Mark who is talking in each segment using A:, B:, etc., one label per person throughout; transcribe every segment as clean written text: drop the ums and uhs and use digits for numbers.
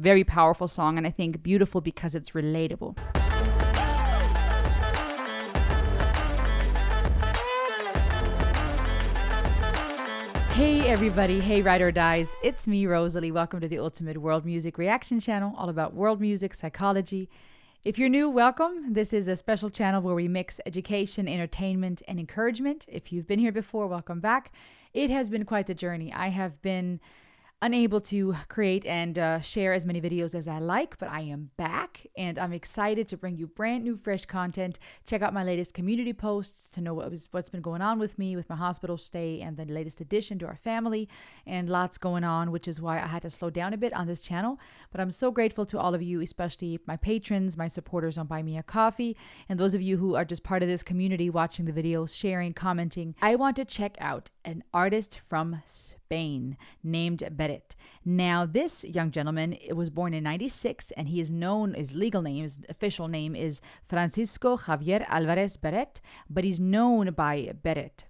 A: very powerful song, and I think beautiful because it's relatable. Hey everybody, hey Ride or Dies, it's me Rosalie. Welcome to the Ultimate World Music Reaction Channel, all about world music, psychology. If you're new, welcome. This is a special channel where we mix education, entertainment, and encouragement. If you've been here before, welcome back. It has been quite the journey. I have been unable to create and share as many videos as I like, but I am back and I'm excited to bring you brand new, fresh content. Check out my latest community posts to know what's been going on with me, with my hospital stay, and the latest addition to our family, and lots going on, which is why I had to slow down a bit on this channel. But I'm so grateful to all of you, especially my patrons, my supporters on Buy Me a Coffee, and those of you who are just part of this community, watching the videos, sharing, commenting. I want to check out an artist from Spain named Beret. Now, this young gentleman was born in 96, and he is known, his legal name, his official name is Francisco Javier Alvarez Beret, but he's known by Beret.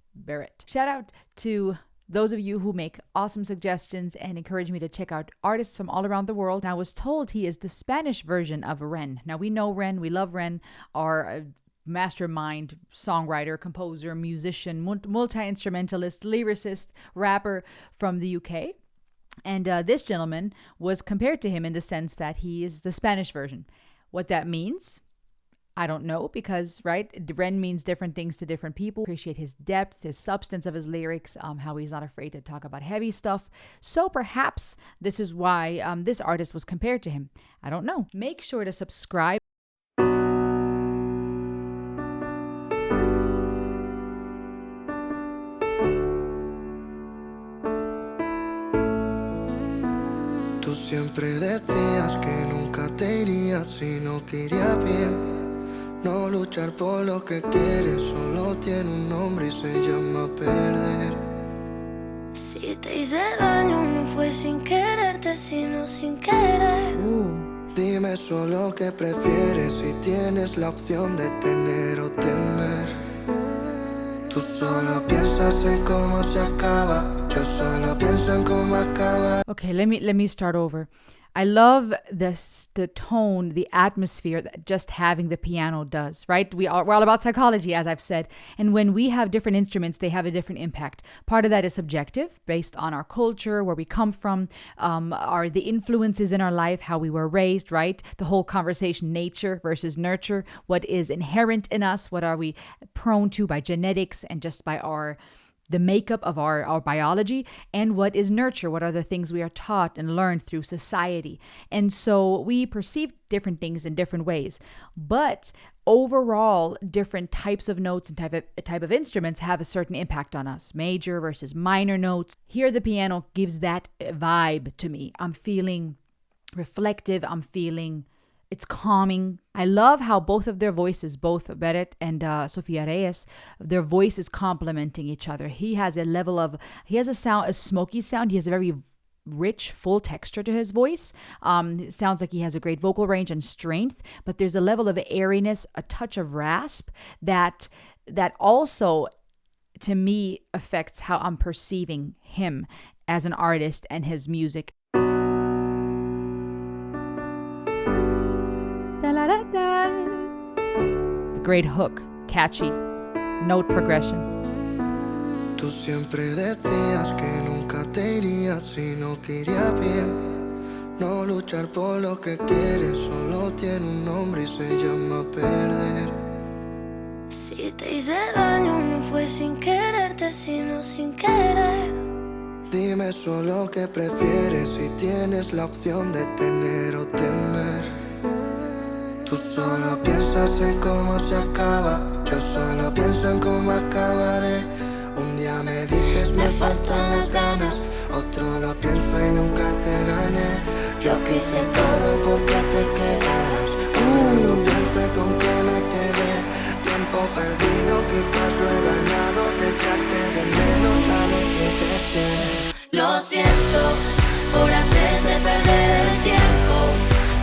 A: Shout out to those of you who make awesome suggestions and encourage me to check out artists from all around the world. And I was told he is the Spanish version of Ren. Now, we know Ren, we love Ren, our mastermind, songwriter, composer, musician, multi-instrumentalist, lyricist, rapper from the UK. And this gentleman was compared to him in the sense that he is the Spanish version. What that means, I don't know, because, right, Ren means different things to different people. Appreciate his depth, his substance of his lyrics, how he's not afraid to talk about heavy stuff. So perhaps this is why this artist was compared to him. I don't know. Make sure to subscribe.
B: Siempre decías que nunca te irías si no te iría bien. No luchar por lo que quieres solo tiene un nombre y se llama perder.
C: Si te hice daño no fue sin quererte, sino sin querer.
B: Dime solo qué prefieres si tienes la opción de tener o temer. Tú solo piensas en cómo se acaba.
A: Okay, let me start over. I love the tone, the atmosphere that just having the piano does, right? We're all about psychology, as I've said. And when we have different instruments, they have a different impact. Part of that is subjective, based on our culture, where we come from, are the influences in our life, how we were raised, right? The whole conversation, nature versus nurture. What is inherent in us? What are we prone to by genetics and just by the makeup of our biology, and what is nurture? What are the things we are taught and learned through society? And so we perceive different things in different ways. But overall, different types of notes and type of instruments have a certain impact on us. Major versus minor notes. Here, the piano gives that vibe to me. I'm feeling reflective. I'm feeling it's calming. I love how both of their voices, both Beret and Sofia Reyes, their voices complementing each other. He has a smoky sound. He has a very rich, full texture to his voice. It sounds like he has a great vocal range and strength, but there's a level of airiness, a touch of rasp that also, to me, affects how I'm perceiving him as an artist and his music. The great hook, catchy, note progression.
B: Tú siempre decías que nunca te irías si no te iría bien. No luchar por lo que quieres solo tiene un nombre y se llama perder.
C: Si te hice daño no fue sin quererte, sino sin querer.
B: Dime solo qué prefieres si tienes la opción de tener o temer. Tú solo piensas en cómo se acaba, yo solo pienso en cómo acabaré. Un día me dices me faltan las ganas, otro lo pienso y nunca te gané. Yo quise todo porque te quedaras, ahora lo pienso y con que me quedé. Tiempo perdido, quizás lo he ganado, de echarte de menos a decirte que
C: lo siento por hacerte perder el tiempo,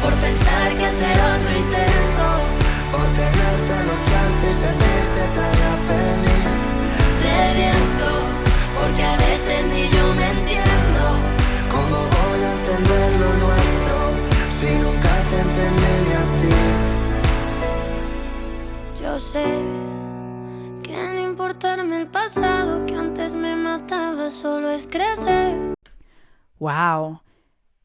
C: por pensar que hacer otro intento,
B: por tenerte, lucharte y sentirte tan feliz.
C: Reviento, porque a veces ni yo me entiendo.
B: ¿Cómo voy a entender lo nuestro
C: sé que no importarme el pasado que antes me mataba, solo es crecer.
A: Wow.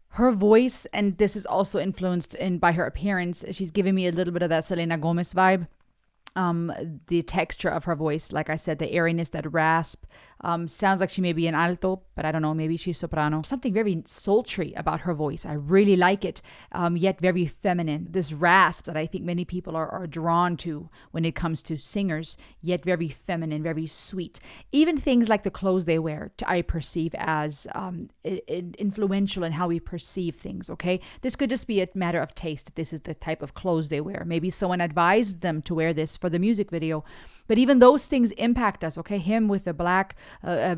A: Her voice, and this is also influenced by her appearance. She's giving me a little bit of that Selena Gomez vibe. The texture of her voice, like I said, the airiness, that rasp, sounds like she may be an alto, but I don't know, maybe she's soprano. Something very sultry about her voice. I really like it, yet very feminine. This rasp that I think many people are drawn to when it comes to singers, yet very feminine, very sweet. Even things like the clothes they wear, I perceive as influential in how we perceive things, okay? This could just be a matter of taste, that this is the type of clothes they wear. Maybe someone advised them to wear this for the music video. But even those things impact us, okay? Him with the black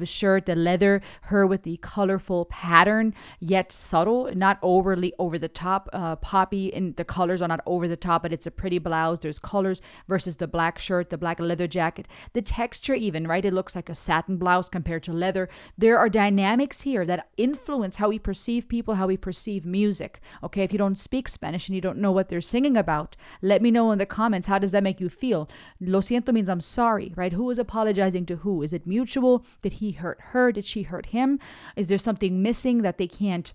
A: shirt, the leather, her with the colorful pattern, yet subtle, not overly over the top. Poppy, and the colors are not over the top, but it's a pretty blouse. There's colors versus the black shirt, the black leather jacket. The texture even, right? It looks like a satin blouse compared to leather. There are dynamics here that influence how we perceive people, how we perceive music, okay? If you don't speak Spanish and you don't know what they're singing about, let me know in the comments, how does that make you feel? Lo siento means I'm sorry, right? Who is apologizing to who? Is it mutual? Did he hurt her? Did she hurt him? Is there something missing that they can't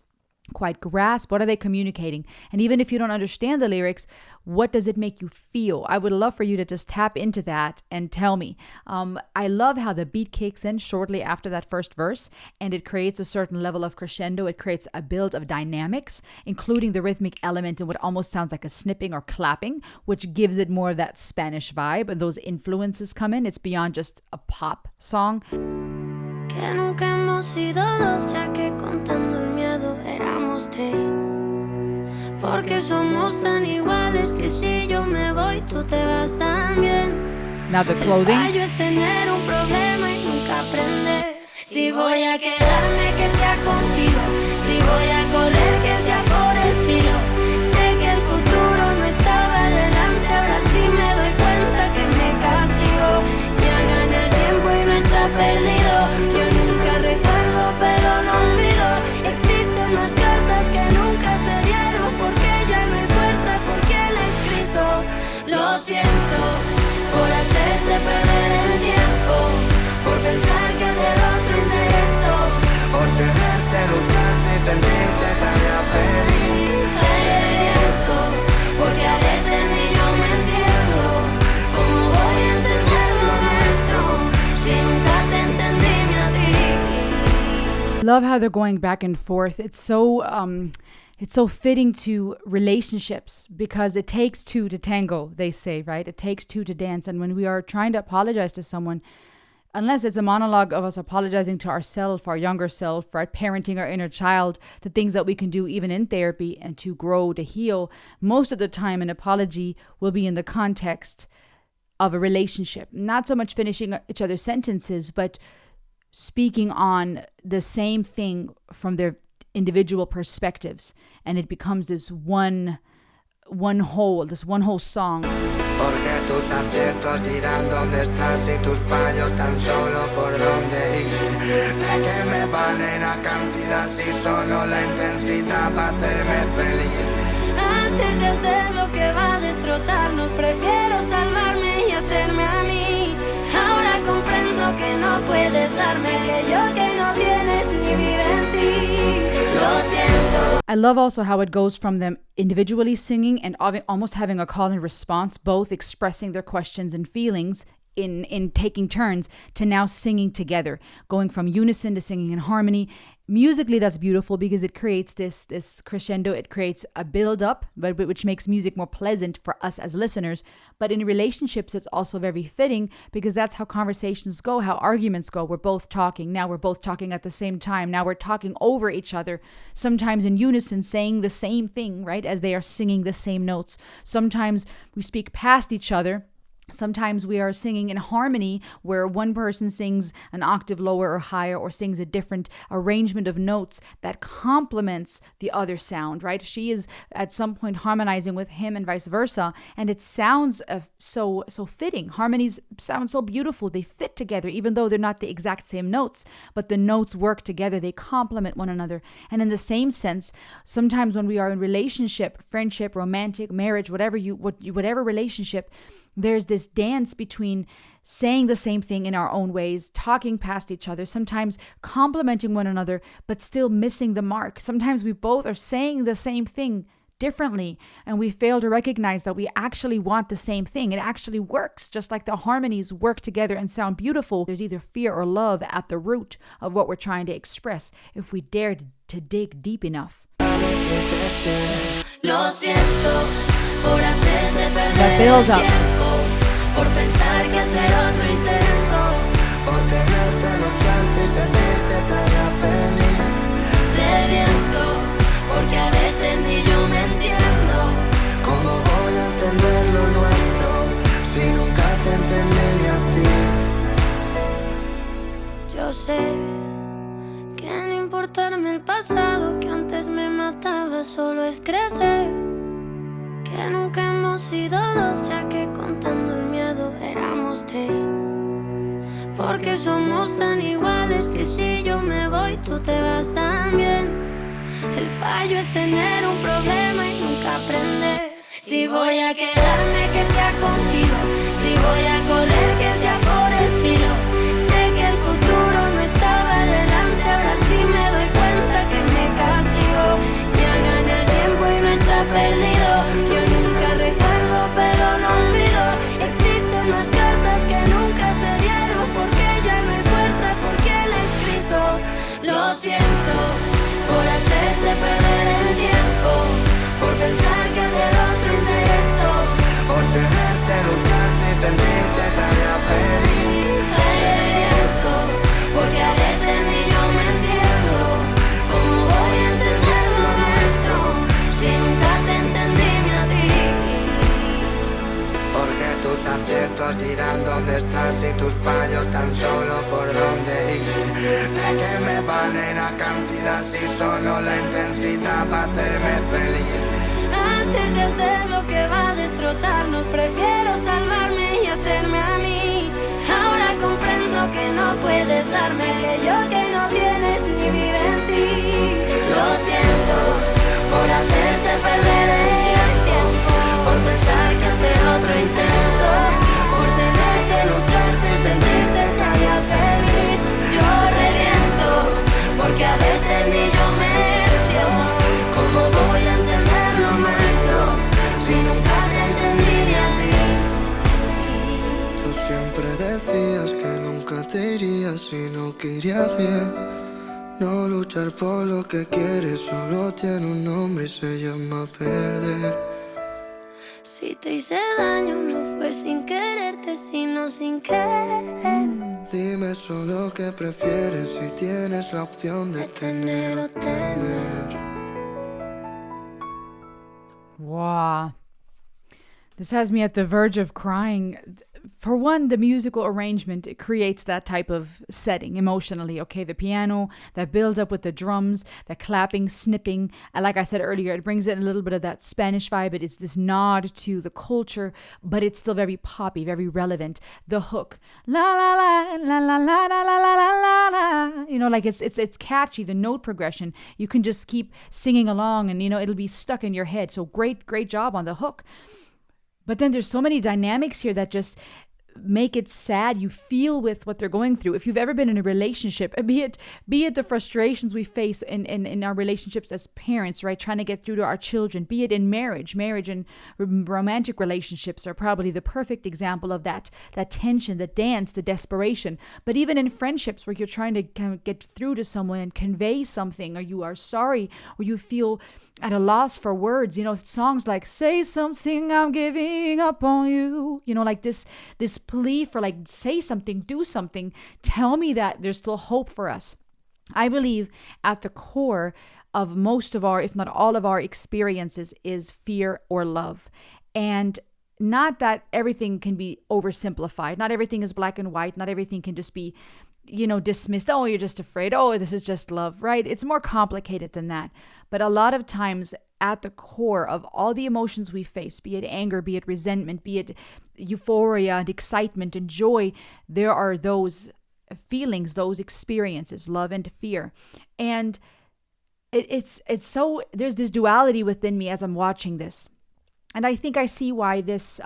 A: quite grasp? What are they communicating? And even if you don't understand the lyrics, what does it make you feel? I would love for you to just tap into that and tell me. I love how the beat kicks in shortly after that first verse, and it creates a certain level of crescendo. It creates a build of dynamics, including the rhythmic element and what almost sounds like a snipping or clapping, which gives it more of that Spanish vibe. And those influences come in. It's beyond just a pop song.
C: Que nunca hemos sido dos, ya que contando el miedo éramos tres. Porque somos tan iguales que si yo me voy, tú te vas también.
A: Now the clothing.
C: El fallo es tener un problema y nunca aprender. Si voy a quedarme, que sea contigo. Si voy a correr, que sea por el filo. Sé que el futuro no estaba delante, ahora sí me doy cuenta que me castigo. Ya gané el tiempo y no está perdido. Yo nunca recuerdo, pero no olvido. Existen más cartas que nunca se dieron, porque ya no hay fuerza, porque el escrito. Lo siento por hacerte perder el tiempo, por pensar que hacer otro indirecto,
B: por tenerte, lucharte y sentirte tan feliz.
C: el viento, porque a veces ni yo me entiendo. ¿Cómo voy a entender lo nuestro si nunca te entendí ni a ti?
A: Love how they're going back and forth. It's so fitting to relationships, because it takes two to tango, they say, right? It takes two to dance. And when we are trying to apologize to someone, unless it's a monologue of us apologizing to ourselves, our younger self, right? Parenting our inner child, the things that we can do even in therapy and to grow, to heal, most of the time an apology will be in the context of a relationship. Not so much finishing each other's sentences, but speaking on the same thing from their individual perspectives, and it becomes this one whole song.
B: Porque tus aciertos dirán dónde estás y tus fallos tan solo por dónde ir. ¿De qué me vale la cantidad si solo la intensidad va a hacerme feliz?
C: Antes de hacer lo que va a destrozarnos, prefiero salvarme y hacerme a mí. Ahora comprendo que no puedes darme aquello que no tienes ni vive en ti. Lo siento.
A: I love also how it goes from them individually singing and almost having a call and response, both expressing their questions and feelings in taking turns, to now singing together, going from unison to singing in harmony. Musically, that's beautiful because it creates this crescendo. It creates a build up, but which makes music more pleasant for us as listeners. But in relationships, it's also very fitting because that's how conversations go, how arguments go. We're both talking. Now we're both talking at the same time. Now we're talking over each other, sometimes in unison, saying the same thing, right, as they are singing the same notes. Sometimes we speak past each other. Sometimes we are singing in harmony, where one person sings an octave lower or higher, or sings a different arrangement of notes that complements the other sound, right? She is at some point harmonizing with him and vice versa, and it sounds so fitting. Harmonies sound so beautiful. They fit together, even though they're not the exact same notes, but the notes work together. They complement one another. And in the same sense, sometimes when we are in relationship, friendship, romantic, marriage, whatever relationship, There's this dance between saying the same thing in our own ways, talking past each other, sometimes complimenting one another, but still missing the mark. Sometimes we both are saying the same thing differently, and we fail to recognize that we actually want the same thing. It actually works, just like the harmonies work together and sound beautiful. There's either fear or love at the root of what we're trying to express if we dare to dig deep enough.
C: Lo siento por hacerte perder
A: The build
C: el
A: up.
C: tiempo, por pensar que hacer otro intento,
B: por tenerte, lucharte y sentirte tan feliz.
C: reviento, porque a veces ni yo me entiendo.
B: ¿Cómo voy a entender lo nuestro si nunca te entendí ni a ti?
C: Yo sé que no importarme el pasado que antes me mataba, solo es crecer. Que nunca hemos sido dos, ya que contando el miedo éramos tres. Porque somos tan iguales que si yo me voy tú te vas también. El fallo es tener un problema y nunca aprender. Si voy a quedarme que sea contigo, si voy a correr que sea por el filo. Sé que el futuro no estaba delante, ahora sí me doy cuenta que me castigó. Ya gané el tiempo y no está perdido. Yo nunca recuerdo pero no olvido. Existen más cartas que nunca se dieron, porque ya no hay fuerza, porque él ha escrito. Lo siento por hacerte perder el tiempo, por pensar que hacer otro intento,
B: por tenerte, lucharte y sentirte tan feliz.
C: reviento, porque a veces ni yo me entiendo. ¿Cómo voy a entender lo nuestro si nunca te entendí ni a ti?
B: Porque tus aciertos dirán dónde estás y tus fallos tan solo por dónde ir. ¿De qué me vale la cantidad si solo la intensidad va a hacerme feliz?
C: Antes de hacer lo que va a destrozarnos, prefiero salvarme y hacerme a mí. Ahora comprendo que no puedes darme aquello que no tienes ni vive en ti. Lo siento por hacerte perder el tiempo, por pensar que hacer otro intento, por tenerte, lucharte y sentirte tan feliz. Yo reviento, porque a veces ni yo me entiendo.
B: ¿Cómo voy a entender lo nuestro si nunca te entendí ni a ti? Tú siempre decías que nunca te irías si no querías bien. No luchar por lo que quieres solo tiene un nombre y se llama perder.
C: Si te hice daño no fue sin quererte, sino sin querer.
B: Dime solo qué prefieres si tienes la opción de tener o temer.
A: Wow. This has me at the verge of crying. For one, the musical arrangement, it creates that type of setting emotionally, okay? The piano, that builds up with the drums, the clapping, snipping. And like I said earlier, it brings in a little bit of that Spanish vibe. It's this nod to the culture, but it's still very poppy, very relevant. The hook, la la la, la la la la la la la la. You know, like it's catchy, the note progression. You can just keep singing along and, you know, it'll be stuck in your head. So great job on the hook. But then there's so many dynamics here that just make it sad. You feel with what they're going through. If you've ever been in a relationship, be it the frustrations we face in our relationships as parents, right? Trying to get through to our children, be it in marriage and romantic relationships are probably the perfect example of that tension, the dance, the desperation. But even in friendships where you're trying to kind of get through to someone and convey something, or you are sorry, or you feel at a loss for words, you know, songs like "Say Something, I'm Giving Up on You," you know, like this plea for like, say something, do something, tell me that there's still hope for us. I believe at the core of most of our, if not all of our experiences, is fear or love. And not that everything can be oversimplified. Not everything is black and white. Not everything can just be, you know, dismissed. Oh, you're just afraid. Oh, this is just love, right? It's more complicated than that. But a lot of times at the core of all the emotions we face, be it anger, be it resentment, be it euphoria and excitement and joy, there are those feelings, those experiences, love and fear. And it's so, there's this duality within me as I'm watching this. And I think I see why this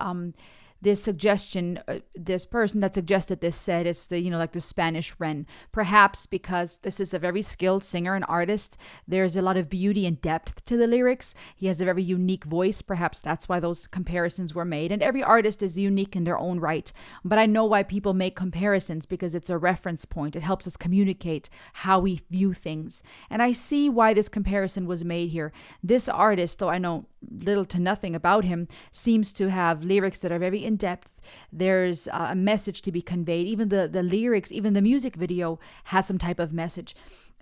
A: this suggestion, this person that suggested this said it's the, like the Spanish wren. Perhaps because this is a very skilled singer and artist, there's a lot of beauty and depth to the lyrics. He has a very unique voice. Perhaps that's why those comparisons were made. And every artist is unique in their own right. But I know why people make comparisons, because it's a reference point. It helps us communicate how we view things. And I see why this comparison was made here. This artist, though I know little to nothing about him, seems to have lyrics that are very in depth. There's a message to be conveyed. Even the lyrics, even the music video has some type of message.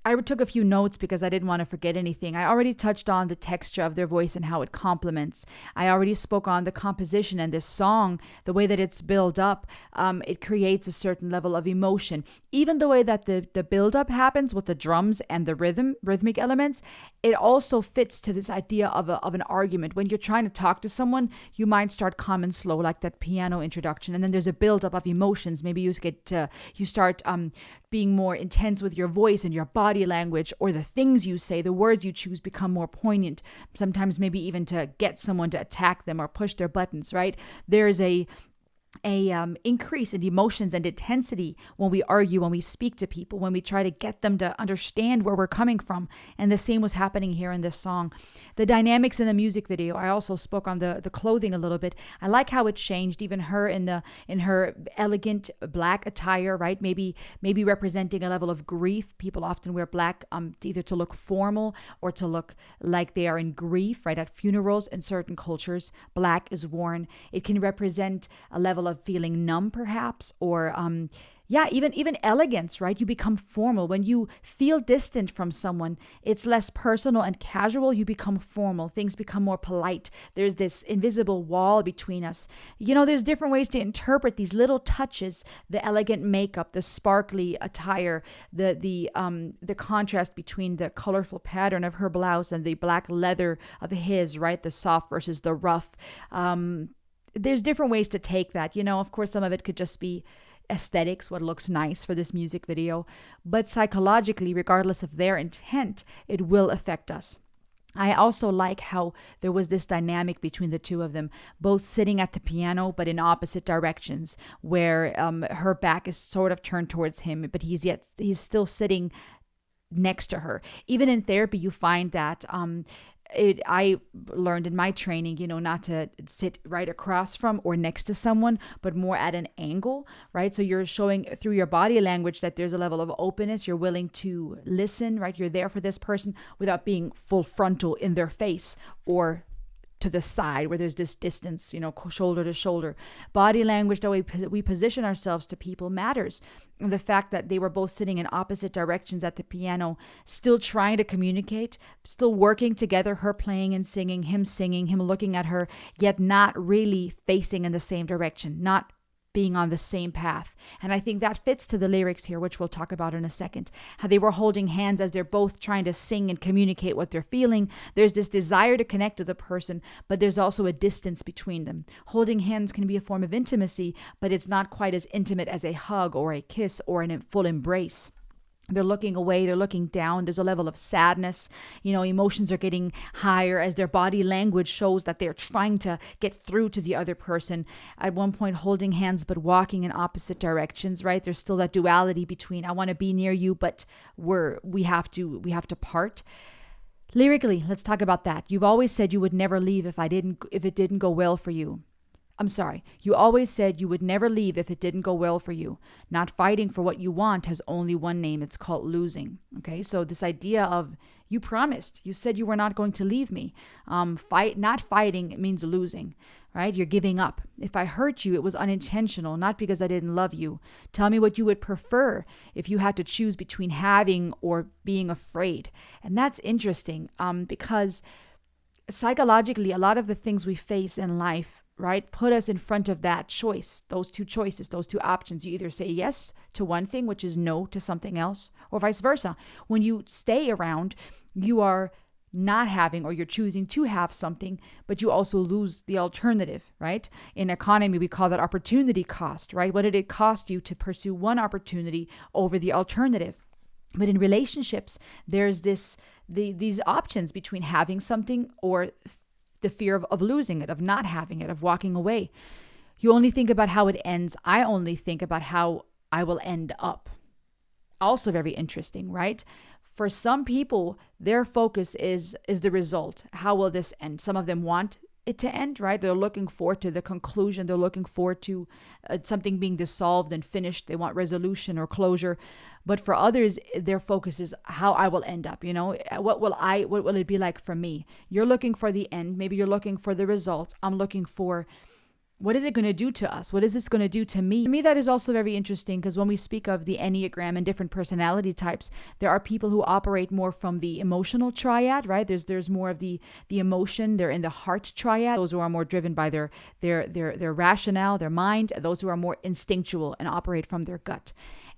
A: I took a few notes because I didn't want to forget anything. I already touched on the texture of their voice and how it complements. I already spoke on the composition and this song, the way that it's built up. It creates a certain level of emotion. Even the way that the build-up happens with the drums and the rhythmic elements, it also fits to this idea of an argument. When you're trying to talk to someone, you might start calm and slow, like that piano introduction, and then there's a build-up of emotions. Maybe you start being more intense with your voice and your body language, or the things you say, the words you choose become more poignant, sometimes maybe even to get someone to attack them or push their buttons, right? There's a increase in emotions and intensity when we argue, when we speak to people, when we try to get them to understand where we're coming from. And the same was happening here in this song. The dynamics in the music video, I also spoke on the clothing a little bit. I like how it changed, even her in her elegant black attire, right? Maybe representing a level of grief. People often wear black either to look formal or to look like they are in grief, right? At funerals in certain cultures, black is worn. It can represent a level of feeling numb, perhaps, or even elegance, right? You become formal. When you feel distant from someone, it's less personal and casual. You become formal. Things become more polite. There's this invisible wall between us. There's different ways to interpret these little touches: the elegant makeup, the sparkly attire, the contrast between the colorful pattern of her blouse and the black leather of his, right? The soft versus the rough. There's different ways to take that. Of course, some of it could just be aesthetics, what looks nice for this music video. But psychologically, regardless of their intent, it will affect us. I also like how there was this dynamic between the two of them, both sitting at the piano, but in opposite directions, where her back is sort of turned towards him, but he's still sitting next to her. Even in therapy, you find that I learned in my training, not to sit right across from or next to someone, but more at an angle, right? So you're showing through your body language that there's a level of openness. You're willing to listen, right? You're there for this person without being full frontal in their face or to the side where there's this distance, shoulder to shoulder. Body language, the way we position ourselves to people, matters. And the fact that they were both sitting in opposite directions at the piano, still trying to communicate, still working together, her playing and singing, him looking at her, yet not really facing in the same direction, not being on the same path. And I think that fits to the lyrics here, which we'll talk about in a second. How they were holding hands as they're both trying to sing and communicate what they're feeling. There's this desire to connect to the person, but there's also a distance between them. Holding hands can be a form of intimacy, but it's not quite as intimate as a hug or a kiss or a full embrace. They're looking away, they're looking down. There's a level of sadness. Emotions are getting higher as their body language shows that they're trying to get through to the other person. At one point, holding hands but walking in opposite directions, right? There's still that duality between I want to be near you, but we have to part. Lyrically, let's talk about that. You've always said you would never leave if it didn't go well for you. I'm sorry, you always said you would never leave if it didn't go well for you. Not fighting for what you want has only one name. It's called losing. Okay, so this idea of you promised, you said you were not going to leave me. Not fighting means losing, right? You're giving up. If I hurt you, it was unintentional, not because I didn't love you. Tell me what you would prefer if you had to choose between having or being afraid. And that's interesting because psychologically, a lot of the things we face in life, right, put us in front of that choice, those two choices, those two options. You either say yes to one thing, which is no to something else, or vice versa. When you stay around, you are not having, or you're choosing to have something, but you also lose the alternative, right? In economy, we call that opportunity cost, right? What did it cost you to pursue one opportunity over the alternative? But in relationships, there's these options between having something or the fear of losing it, of not having it, of walking away. You only think about how it ends. I only think about how I will end up. Also very interesting, right? For some people, their focus is the result. How will this end? Some of them want it to end, right? They're looking forward to the conclusion. They're looking forward to something being dissolved and finished. They want resolution or closure. But for others, their focus is how I will end up. What will it be like for me? You're looking for the end. Maybe you're looking for the results. I'm looking for, what is it going to do to us? What is this going to do to me? For me, that is also very interesting, because when we speak of the Enneagram and different personality types, there are people who operate more from the emotional triad, right? There's more of the emotion. They're in the heart triad. Those who are more driven by their rationale, their mind. Those who are more instinctual and operate from their gut.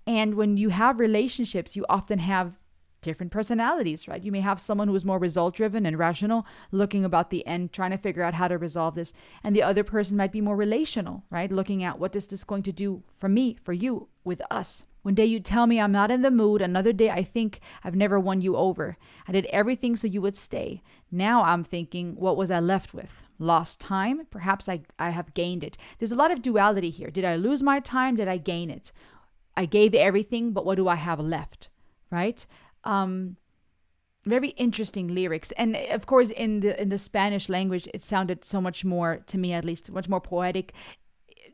A: And when you have relationships, you often have different personalities, right? You may have someone who is more result driven and rational, looking about the end, trying to figure out how to resolve this. And the other person might be more relational, right? Looking at, what is this going to do for me, for you, with us? One day you tell me I'm not in the mood. Another day I think I've never won you over. I did everything so you would stay. Now I'm thinking, what was I left with? Lost time? Perhaps I have gained it. There's a lot of duality here. Did I lose my time? Did I gain it? I gave everything, but what do I have left, right? Very interesting lyrics. And of course, in the Spanish language, it sounded so much more, to me at least, much more poetic.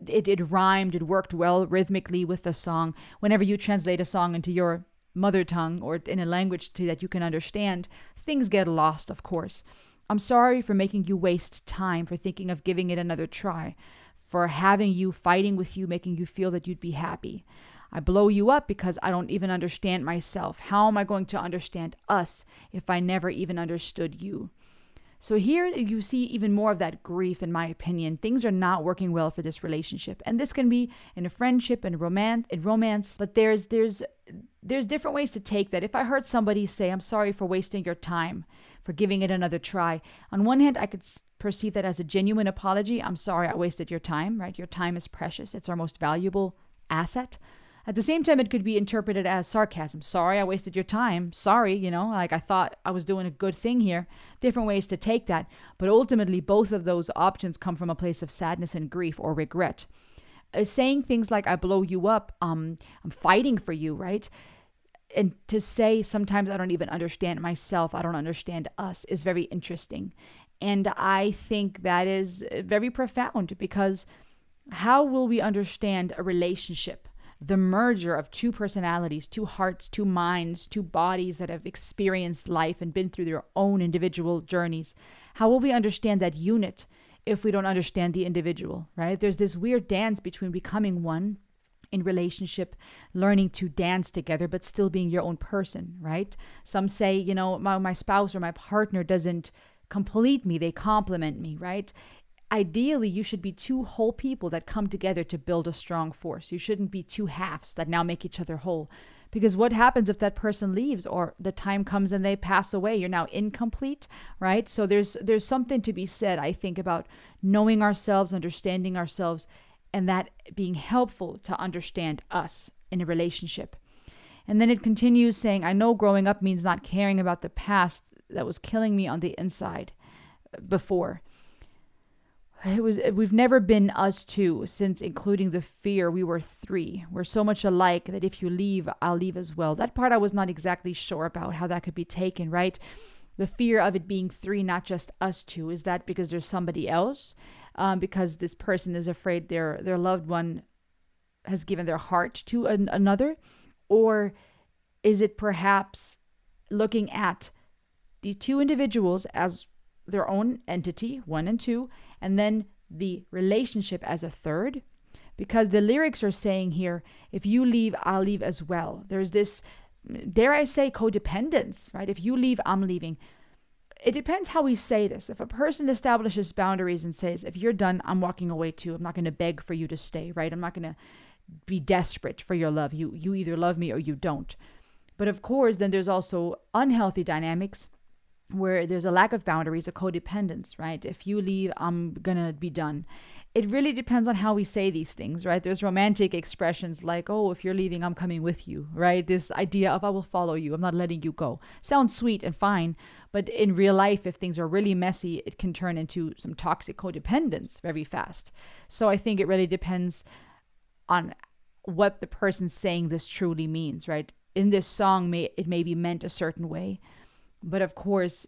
A: It rhymed, it worked well rhythmically with the song. Whenever you translate a song into your mother tongue or in a language that you can understand, things get lost, of course. I'm sorry for making you waste time, for thinking of giving it another try, for having you, fighting with you, making you feel that you'd be happy. I blow you up because I don't even understand myself. How am I going to understand us if I never even understood you? So here you see even more of that grief, in my opinion. Things are not working well for this relationship. And this can be in a friendship, in romance, but there's different ways to take that. If I heard somebody say, I'm sorry for wasting your time, for giving it another try. On one hand, I could perceive that as a genuine apology. I'm sorry I wasted your time, right? Your time is precious. It's our most valuable asset. At the same time, it could be interpreted as sarcasm. Sorry, I wasted your time. Sorry, like I thought I was doing a good thing here. Different ways to take that. But ultimately, both of those options come from a place of sadness and grief or regret. Saying things like, I blow you up, I'm fighting for you, right? And to say sometimes I don't even understand myself, I don't understand us, is very interesting. And I think that is very profound, because how will we understand a relationship? The merger of two personalities, two hearts, two minds, two bodies that have experienced life and been through their own individual journeys. How will we understand that unit if we don't understand the individual, right? There's this weird dance between becoming one in relationship, learning to dance together, but still being your own person, right? Some say, my spouse or my partner doesn't complete me, they complement me, right? Ideally, you should be two whole people that come together to build a strong force. You shouldn't be two halves that now make each other whole. Because what happens if that person leaves or the time comes and they pass away? You're now incomplete, right? So there's something to be said, I think, about knowing ourselves, understanding ourselves, and that being helpful to understand us in a relationship. And then it continues saying, I know growing up means not caring about the past that was killing me on the inside before. We've never been us two, since including the fear we were three. We're so much alike that if you leave, I'll leave as well. That part I was not exactly sure about how that could be taken, right? The fear of it being three, not just us two. Is that because there's somebody else? Because this person is afraid their loved one has given their heart to another? Or is it perhaps looking at the two individuals as their own entity, one and two, and then the relationship as a third? Because the lyrics are saying here, if you leave, I'll leave as well. There's this, dare I say, codependence, right? If you leave, I'm leaving. It depends how we say this. If a person establishes boundaries and says, if you're done, I'm walking away too. I'm not going to beg for you to stay, right? I'm not going to be desperate for your love. You either love me or you don't. But of course, then there's also unhealthy dynamics where there's a lack of boundaries, a codependence, right? If you leave, I'm gonna be done. It really depends on how we say these things, right? There's romantic expressions like, oh, if you're leaving, I'm coming with you, right? This idea of I will follow you, I'm not letting you go. Sounds sweet and fine, but in real life, if things are really messy, it can turn into some toxic codependence very fast. So I think it really depends on what the person saying this truly means, right? In this song, it may be meant a certain way, but of course,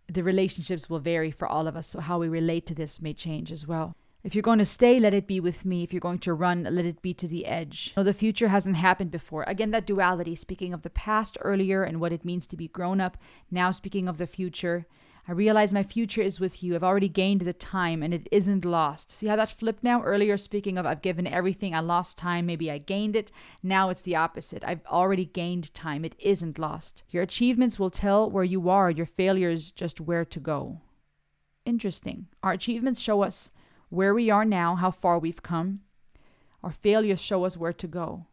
A: the relationships will vary for all of us. So how we relate to this may change as well. If you're going to stay, let it be with me. If you're going to run, let it be to the edge. No, the future hasn't happened before. Again, that duality, speaking of the past earlier and what it means to be grown up. Now speaking of the future, I realize my future is with you. I've already gained the time and it isn't lost. See how that flipped now? Earlier speaking of I've given everything, I lost time, maybe I gained it. Now it's the opposite. I've already gained time. It isn't lost. Your achievements will tell where you are. Your failures just where to go. Interesting. Our achievements show us where we are now, how far we've come. Our failures show us where to go,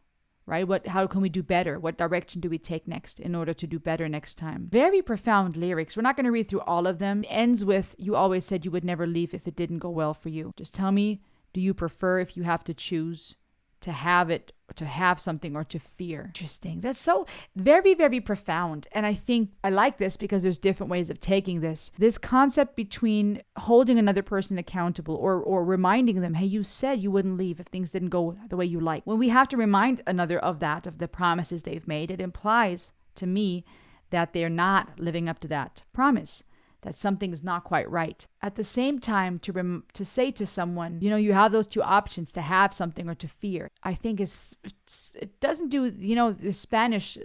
A: right? How can we do better? What direction do we take next in order to do better next time? Very profound lyrics. We're not going to read through all of them. It ends with, you always said you would never leave if it didn't go well for you. Just tell me, do you prefer, if you have to choose, to have it, to have something, or to fear? Interesting. That's so very, very profound. And I think I like this because there's different ways of taking this. This concept between holding another person accountable or reminding them, hey, you said you wouldn't leave if things didn't go the way you like. When we have to remind another of that, of the promises they've made, it implies to me that they're not living up to that promise, that something is not quite right. At the same time, to say to someone, you have those two options, to have something or to fear, I think it doesn't do, the Spanish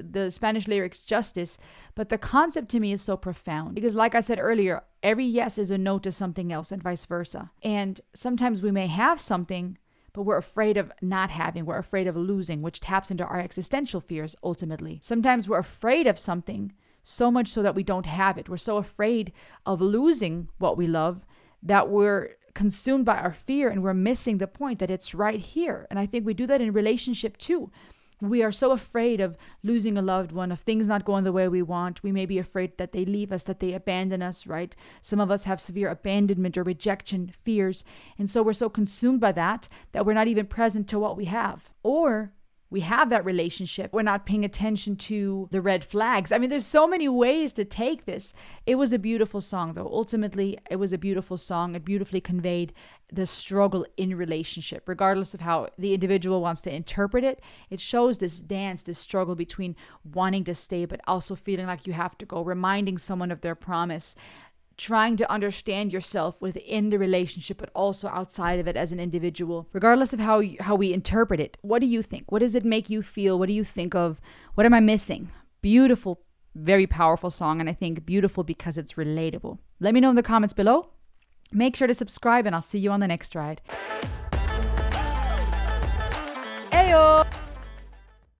A: lyrics justice, but the concept to me is so profound. Because like I said earlier, every yes is a no to something else and vice versa. And sometimes we may have something, but we're afraid of not having, we're afraid of losing, which taps into our existential fears ultimately. Sometimes we're afraid of something, so much so that we don't have it. We're so afraid of losing what we love that we're consumed by our fear and we're missing the point that it's right here. And I think we do that in relationship too. We are so afraid of losing a loved one, of things not going the way we want. We may be afraid that they leave us, that they abandon us, right? Some of us have severe abandonment or rejection fears. And so we're so consumed by that we're not even present to what we have. Or we have that relationship, we're not paying attention to the red flags. I mean, there's so many ways to take this. It was a beautiful song, though. Ultimately, it was a beautiful song. It beautifully conveyed the struggle in relationship, regardless of how the individual wants to interpret it. It shows this dance, this struggle between wanting to stay, but also feeling like you have to go, reminding someone of their promise, trying to understand yourself within the relationship, but also outside of it as an individual, regardless of how we interpret it. What do you think? What does it make you feel? What do you think of? What am I missing? Beautiful, very powerful song, and I think beautiful because it's relatable. Let me know in the comments below. Make sure to subscribe, and I'll see you on the next ride. Ayo!